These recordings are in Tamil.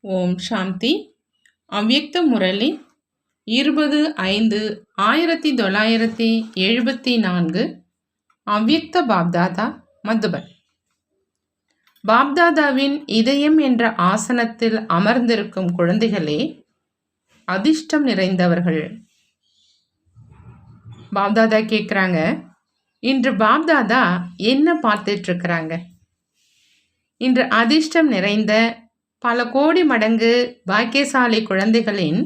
ஓம் சாந்தி. அவ்யக்த முரளி 20/5/1974. அவ்யக்த பாப்தாதா, மதுபன். பாப்தாதாவின் இதயம் என்ற ஆசனத்தில் அமர்ந்திருக்கும் குழந்தைகளே, அதிர்ஷ்டம் நிறைந்தவர்கள். பாப்தாதா கேட்குறாங்க, இன்று பாப்தாதா என்ன பார்த்துட்டு இருக்கிறாங்க? இன்று அதிர்ஷ்டம் நிறைந்த பல கோடி மடங்கு பாக்கியசாலி குழந்தைகளின்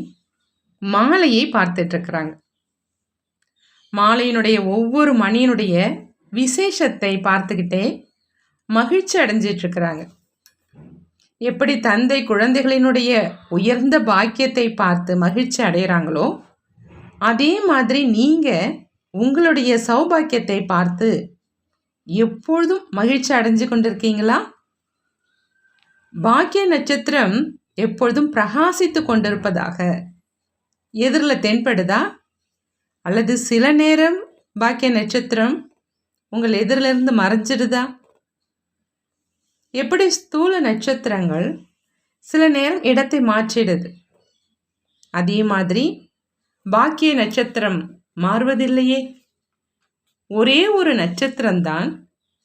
மாலையை பார்த்துட்டு இருக்கிறாங்க. மாலையினுடைய ஒவ்வொரு மணியினுடைய விசேஷத்தை பார்த்துக்கிட்டே மகிழ்ச்சி அடைஞ்சிட்டு இருக்கிறாங்க. எப்படி தந்தை குழந்தைகளினுடைய உயர்ந்த பாக்கியத்தை பார்த்து மகிழ்ச்சி அடைகிறாங்களோ, அதே மாதிரி நீங்கள் உங்களுடைய சௌபாக்கியத்தை பார்த்து எப்பொழுதும் மகிழ்ச்சி அடைஞ்சு கொண்டிருக்கீங்களா? பாக்கிய நட்சத்திரம் எப்பொழுதும் பிரகாசித்து கொண்டிருப்பதாக எதிரில் தென்படுதா? அல்லது சில நேரம் பாக்கிய நட்சத்திரம் உங்கள் எதிரிலிருந்து மறைஞ்சிடுதா? எப்படி ஸ்தூல நட்சத்திரங்கள் சில நேரம் இடத்தை மாற்றிடுது, அதே மாதிரி பாக்கிய நட்சத்திரம் மாறுவதில்லையே. ஒரே ஒரு நட்சத்திரம்தான்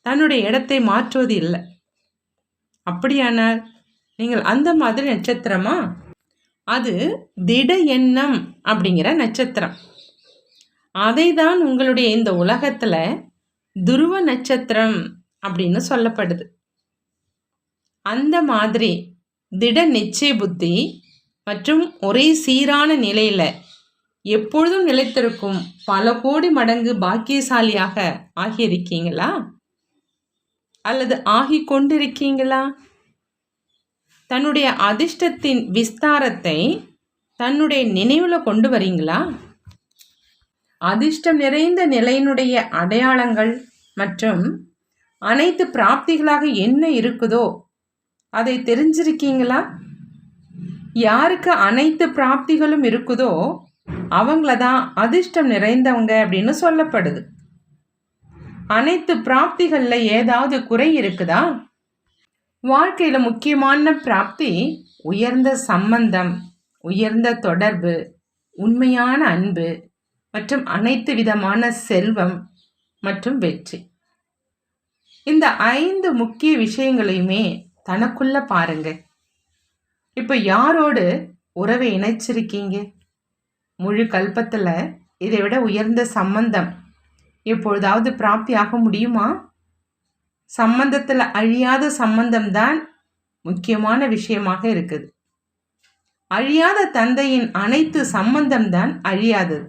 தன்னுடைய இடத்தை மாற்றுவது இல்லை. அப்படியானால் நீங்கள் அந்த மாதிரி நட்சத்திரமா? அது திட எண்ணம் அப்படிங்கிற நட்சத்திரம். அதை தான் உங்களுடைய இந்த உலகத்தில் துருவ நட்சத்திரம் அப்படின்னு சொல்லப்படுது. அந்த மாதிரி திட நிச்சய புத்தி மற்றும் ஒரே சீரான நிலையில் எப்பொழுதும் நிலைத்திருக்கும் பல கோடி மடங்கு பாக்கியசாலியாக ஆகியிருக்கீங்களா? அல்லது ஆகி கொண்டிருக்கீங்களா? தன்னுடைய அதிர்ஷ்டத்தின் விஸ்தாரத்தை தன்னுடைய நினைவில் கொண்டு வரீங்களா? அதிர்ஷ்டம் நிறைந்த நிலையினுடைய அடையாளங்கள் மற்றும் அனைத்து பிராப்திகளாக என்ன இருக்குதோ அதை தெரிஞ்சிருக்கீங்களா? யாருக்கு அனைத்து பிராப்திகளும் இருக்குதோ அவங்கள தான் அதிர்ஷ்டம் நிறைந்தவங்க அப்படின்னு சொல்லப்படுது. அனைத்து பிராப்திகளில் ஏதாவது குறை இருக்குதா? வாழ்க்கையில் முக்கியமான பிராப்தி உயர்ந்த சம்பந்தம், உயர்ந்த தொடர்பு, உண்மையான அன்பு மற்றும் அனைத்து விதமான செல்வம் மற்றும் வெற்றி. இந்த 5 முக்கிய விஷயங்களையுமே தனக்குள்ள பாருங்க. இப்போ யாரோடு உறவை இணைச்சிருக்கீங்க? முழு கல்பத்தில் இதை விட உயர்ந்த சம்பந்தம் எப்பொழுதாவது பிராப்தி ஆக முடியுமா? சம்பந்தத்தில் அழியாத சம்பந்தம்தான் முக்கியமான விஷயமாக இருக்குது. அழியாத தந்தையின் அனைத்து சம்பந்தம்தான் அழியாதது.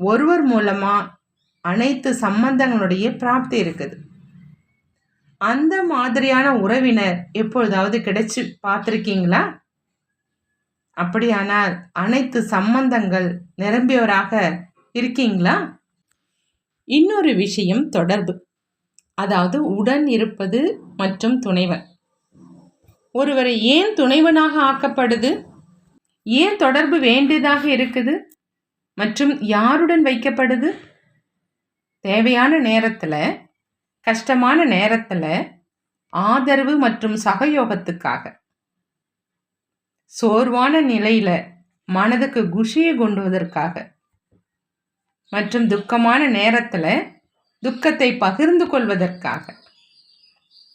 ஒருவர் மூலமா அனைத்து சம்பந்தங்களுடைய பிராப்தி இருக்குது. அந்த மாதிரியான உறவினர் எப்பொழுதாவது கிடைச்சி பார்த்துருக்கீங்களா? அப்படியானால் அனைத்து சம்பந்தங்கள் நிரம்பியவராக இருக்கீங்களா? இன்னொரு விஷயம் தொடர்பு, அதாவது உடன் இருப்பது மற்றும் துணைவன். ஒருவரை ஏன் துணைவனாக ஆக்கப்படுது? ஏன் தொடர்பு வேண்டியதாக இருக்குது மற்றும் யாருடன் வைக்கப்படுது? தேவையான நேரத்தில், கஷ்டமான நேரத்தில் ஆதரவு மற்றும் சகயோகத்துக்காக. சோர்வான நிலையில் மனதுக்கு குஷியை கொண்டுவதற்காக மற்றும் துக்கமான நேரத்தில் துக்கத்தை பகிர்ந்து கொள்வதற்காக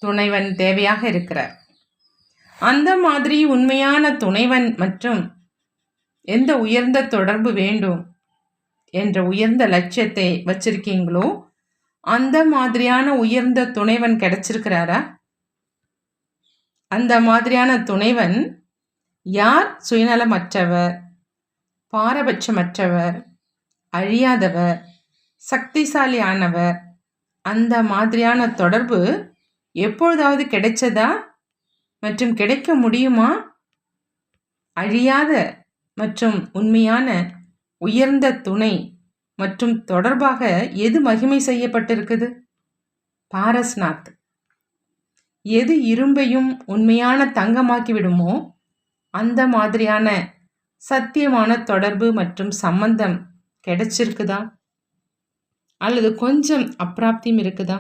துணைவன் தேவையாக இருக்கிறார். அந்த மாதிரி உண்மையான துணைவன் மற்றும் எந்த உயர்ந்த தொடர்பு வேண்டும் என்ற உயர்ந்த லட்சியத்தை வச்சிருக்கீங்களோ அந்த மாதிரியான உயர்ந்த துணைவன் கிடைச்சிருக்கிறாரா? அந்த மாதிரியான துணைவன் யார்? சுயநலமற்றவர், பாரபட்சமற்றவர், அழியாதவர், சக்திசாலியானவர். அந்த மாதிரியான தொடர்பு எப்பொழுதாவது கிடைச்சதா மற்றும் கிடைக்க முடியுமா? அழியாத மற்றும் உண்மையான உயர்ந்த துணை மற்றும் தொடர்பாக எது மகிமை செய்யப்பட்டிருக்குது? பாரஸ்நாத். எது இரும்பையும் உண்மையான தங்கமாக்கி விடுமோ அந்த மாதிரியான சத்தியமான தொடர்பு மற்றும் சம்பந்தம் கிடைச்சிருக்குதா? அல்லது கொஞ்சம் அப்பிராப்தியும் இருக்குதா?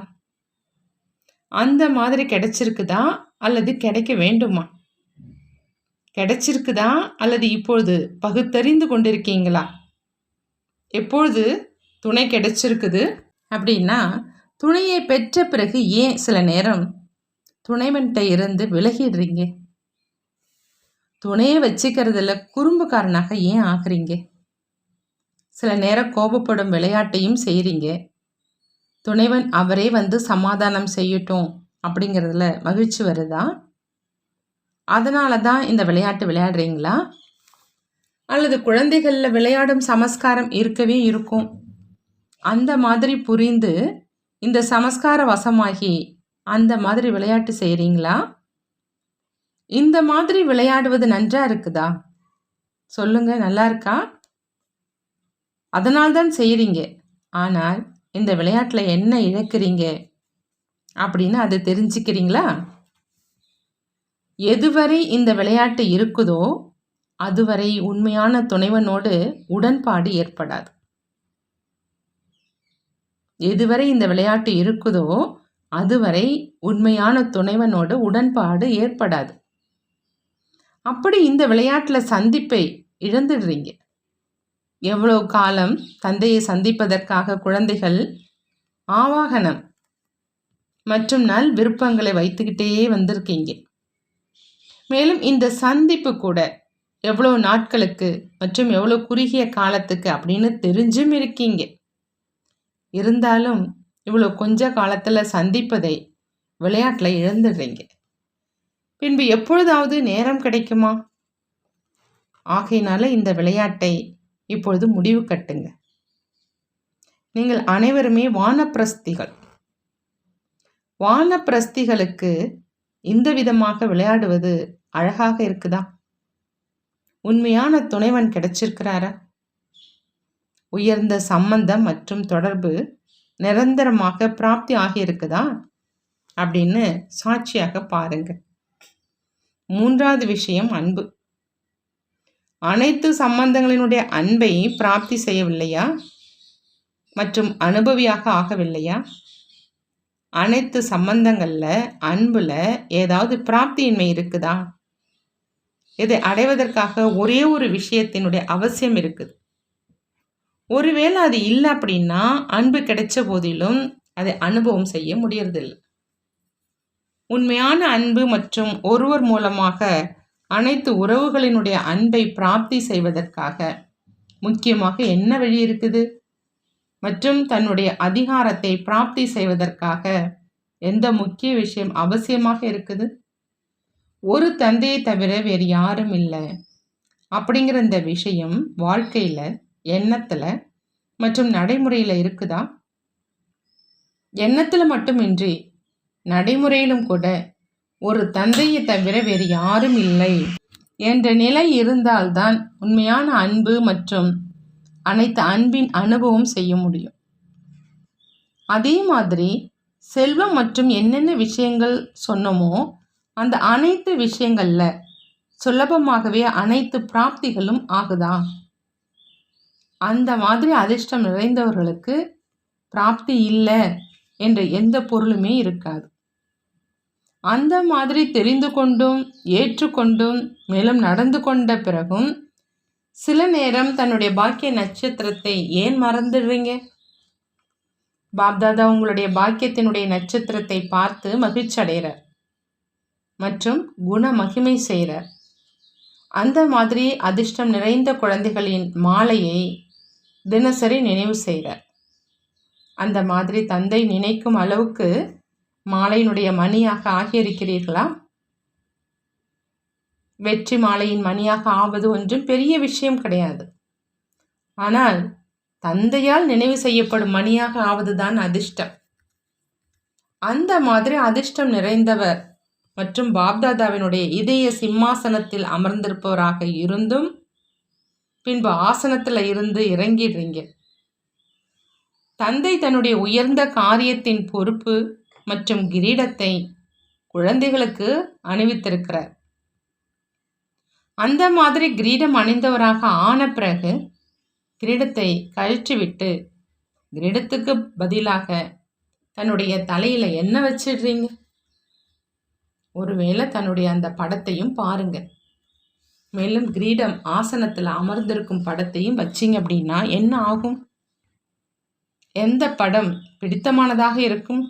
அந்த மாதிரி கிடைச்சிருக்குதா அல்லது கிடைக்க வேண்டுமா? கிடைச்சிருக்குதா அல்லது இப்பொழுது பகுத்தறிந்து கொண்டிருக்கீங்களா? எப்பொழுது துணை கிடைச்சிருக்குது அப்படின்னா, துணையை பெற்ற பிறகு ஏன் சில நேரம் துணைவன்கிட்ட இருந்து விலகிடுறீங்க? துணையை வச்சுக்கிறதுல குறும்புக்காரனாக ஏன் ஆகுறீங்க? சில நேரம் கோபப்படும் விளையாட்டையும் செய்கிறீங்க. துணைவன் அவரே வந்து சமாதானம் செய்யட்டும் அப்படிங்கிறதுல மகிழ்ச்சி வருதா? அதனால தான் இந்த விளையாட்டு விளையாடுறீங்களா? அல்லது குழந்தைகளில் விளையாடும் சமஸ்காரம் இருக்கவே இருக்கும். அந்த மாதிரி புரிந்து இந்த சமஸ்கார வசமாகி அந்த மாதிரி விளையாட்டு செய்கிறீங்களா? இந்த மாதிரி விளையாடுவது நன்றா இருக்குதா? சொல்லுங்க, நல்லா இருக்கா? அதனால்தான் செய்கிறீங்க. ஆனால் இந்த விளையாட்டில் என்ன இழக்கிறீங்க அப்படின்னு அதை தெரிஞ்சுக்கிறீங்களா? எதுவரை இந்த விளையாட்டு இருக்குதோ அதுவரை உண்மையான துணைவனோடு உடன்பாடு ஏற்படாது. எதுவரை இந்த விளையாட்டு இருக்குதோ அதுவரை உண்மையான துணைவனோடு உடன்பாடு ஏற்படாது. அப்படி இந்த விளையாட்டில் சந்திப்பை இழந்துடுறீங்க. எவ்வளோ காலம் தந்தையை சந்திப்பதற்காக குழந்தைகள் ஆவாகனம் மற்றும் நல் விருப்பங்களை வைத்துக்கிட்டே வந்திருக்கீங்க. மேலும் இந்த சந்திப்பு கூட எவ்வளோ நாட்களுக்கு மற்றும் எவ்வளோ குறுகிய காலத்துக்கு அப்படின்னு தெரிஞ்சும் இருக்கீங்க. இருந்தாலும் இவ்வளோ கொஞ்ச காலத்தில் சந்திப்பதை விளையாட்டில் இழந்துடுறீங்க. பின்பு எப்பொழுதாவது நேரம் கிடைக்குமா? ஆகையினால இந்த விளையாட்டை இப்பொழுது முடிவு கட்டுங்க. நீங்கள் அனைவருமே வானப்பிரஸ்திகள். வானப்பிரஸ்திகளுக்கு இந்த விதமாக விளையாடுவது அழகாக இருக்குதா? உண்மையான துணைவன் கிடைச்சிருக்கிறாரா? உயர்ந்த சம்பந்தம் மற்றும் தொடர்பு நிரந்தரமாக பிராப்தி ஆகியிருக்குதா அப்படின்னு சாட்சியாக பாருங்க. மூன்றாவது விஷயம் அன்பு. அனைத்து சம்பந்தங்களினுடைய அன்பை பிராப்தி செய்யவில்லையா மற்றும் அனுபவியாக ஆகவில்லையா? அனைத்து சம்பந்தங்கள்ல அன்புல ஏதாவது பிராப்தியின்மை இருக்குதா? இதை அடைவதற்காக ஒரே ஒரு விஷயத்தினுடைய அவசியம் இருக்குது. ஒருவேளை அது இல்லை அப்படின்னா அன்பு கிடைச்ச போதிலும் அதை அனுபவம் செய்ய முடியறதில்லை. உண்மையான அன்பு மற்றும் ஒருவர் மூலமாக அனைத்து உறவுகளினுடைய அன்பை பிராப்தி செய்வதற்காக முக்கியமாக என்ன வழி இருக்குது மற்றும் தன்னுடைய அதிகாரத்தை பிராப்தி செய்வதற்காக எந்த முக்கிய விஷயம் அவசியமாக இருக்குது? ஒரு தந்தையை தவிர வேறு யாரும் இல்லை அப்படிங்கிற இந்த விஷயம் வாழ்க்கையில், எண்ணத்தில் மற்றும் நடைமுறையில் இருக்குதா? எண்ணத்தில் மட்டுமின்றி நடைமுறையிலும் கூட ஒரு தந்தையை தவிர வேறு யாரும் இல்லை என்ற நிலை இருந்தால்தான் உண்மையான அன்பு மற்றும் அனைத்து அன்பின் அனுபவம் செய்ய முடியும். அதே மாதிரி செல்வம் மற்றும் என்னென்ன விஷயங்கள் சொன்னோமோ அந்த அனைத்து விஷயங்கள்ல சுலபமாகவே அனைத்து பிராப்திகளும் ஆகுதா? அந்த மாதிரி அதிர்ஷ்டம் நிறைந்தவர்களுக்கு பிராப்தி இல்லை என்ற எந்த பொருளுமே இருக்காது. அந்த மாதிரி தெரிந்து கொண்டும் ஏற்றுக்கொண்டும் மேலும் நடந்து கொண்ட பிறகும் சில நேரம் தன்னுடைய பாக்கிய நட்சத்திரத்தை ஏன் மறந்துடுறீங்க? பாப்தாதா உங்களுடைய பாக்கியத்தினுடைய நட்சத்திரத்தை பார்த்து மகிழ்ச்சி அடைகிறார் மற்றும் குண மகிமை செய்கிறார். அந்த மாதிரி அதிர்ஷ்டம் நிறைந்த குழந்தைகளின் மாலையை தினசரி நினைவு செய்கிறார். அந்த மாதிரி தந்தை நினைக்கும் அளவுக்கு மாலையினுடைய மணியாக ஆகியிருக்கிறீர்களா? வெற்றி மாலையின் மணியாக ஆவது ஒன்றும் பெரிய விஷயம் கிடையாது. ஆனால் தந்தையால் நினைவு செய்யப்படும் மணியாக ஆவதுதான் அதிர்ஷ்டம். அந்த மாதிரி அதிர்ஷ்டம் நிறைந்தவர் மற்றும் பாப்தாதாவினுடைய இதய சிம்மாசனத்தில் அமர்ந்திருப்பவராக இருந்தும் பின்பு ஆசனத்தில் இருந்து இறங்கிடுறீங்க. தந்தை தன்னுடைய உயர்ந்த காரியத்தின் பொறுப்பு மற்றும் கிரீடத்தை குழந்தைகளுக்கு அணிவித்திருக்கிறார். அந்த மாதிரி கிரீடம் அணிந்தவராக ஆன பிறகு கிரீடத்தை கழற்றிவிட்டு கிரீடத்துக்கு பதிலாக தன்னுடைய தலையில என்ன வச்சிடுறீங்க? ஒருவேளை தன்னுடைய அந்த படத்தையும் பாருங்க. மேலும் கிரீடம் ஆசனத்தில் அமர்ந்திருக்கும் படத்தையும் வச்சிங்க அப்படின்னா என்ன ஆகும்? எந்த படம் பிடித்தமானதாக இருக்கும்?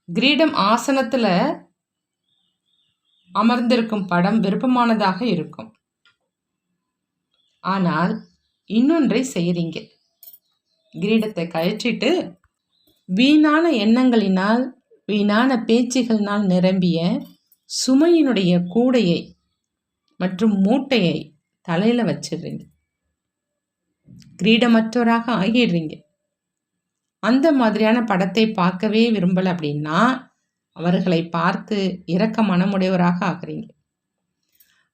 கிரீடம் ஆசனத்தில் அமர்ந்திருக்கும் படம் விருப்பமானதாக இருக்கும். ஆனால் இன்னொன்றை செய்கிறீங்க. கிரீடத்தை கழற்றிட்டு வீணான எண்ணங்களினால் வீணான பேச்சுகளினால் நிரம்பிய சுமையினுடைய கூடையை மற்றும் மூட்டையை தலையில் வச்சிடுறீங்க. கிரீடமற்றவராக ஆகிடுறீங்க. அந்த மாதிரியான படத்தை பார்க்கவே விரும்பலை அப்படின்னா அவர்களை பார்த்து இரக்க மனமுடையவராக ஆகிறீங்க.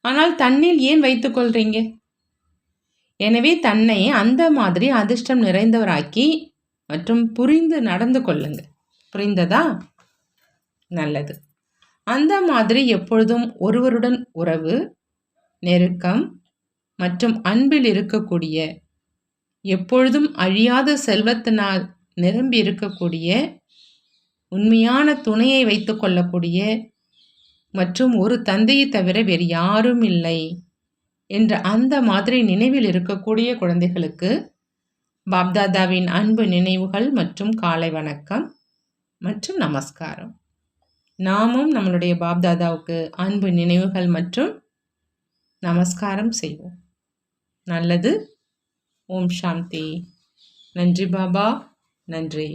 ஆனால் தன்னில் ஏன் வைத்துக்கொள்றீங்க? எனவே தன்னை அந்த மாதிரி அதிர்ஷ்டம் நிறைந்தவராக்கி மற்றும் புரிந்து நடந்து கொள்ளுங்க. புரிந்ததா? நல்லது. அந்த மாதிரி எப்பொழுதும் ஒருவருடன் உறவு, நெருக்கம் மற்றும் அன்பில் இருக்கக்கூடிய, எப்பொழுதும் அழியாத செல்வத்தினால் நிரம்பி இருக்கக்கூடிய, உண்மையான துணையை வைத்து கொள்ளக்கூடிய மற்றும் ஒரு தந்தையை தவிர வேறு யாரும் இல்லை என்ற அந்த மாதிரி நினைவில் இருக்கக்கூடிய குழந்தைகளுக்கு பாப்தாதாவின் அன்பு நினைவுகள் மற்றும் காலை வணக்கம் மற்றும் நமஸ்காரம். நாமும் நம்மளுடைய பாப்தாதாவுக்கு அன்பு நினைவுகள் மற்றும் நமஸ்காரம் செய்வோம். நல்லது. ஓம் சாந்தி. நன்றி பாபா. நன்றி.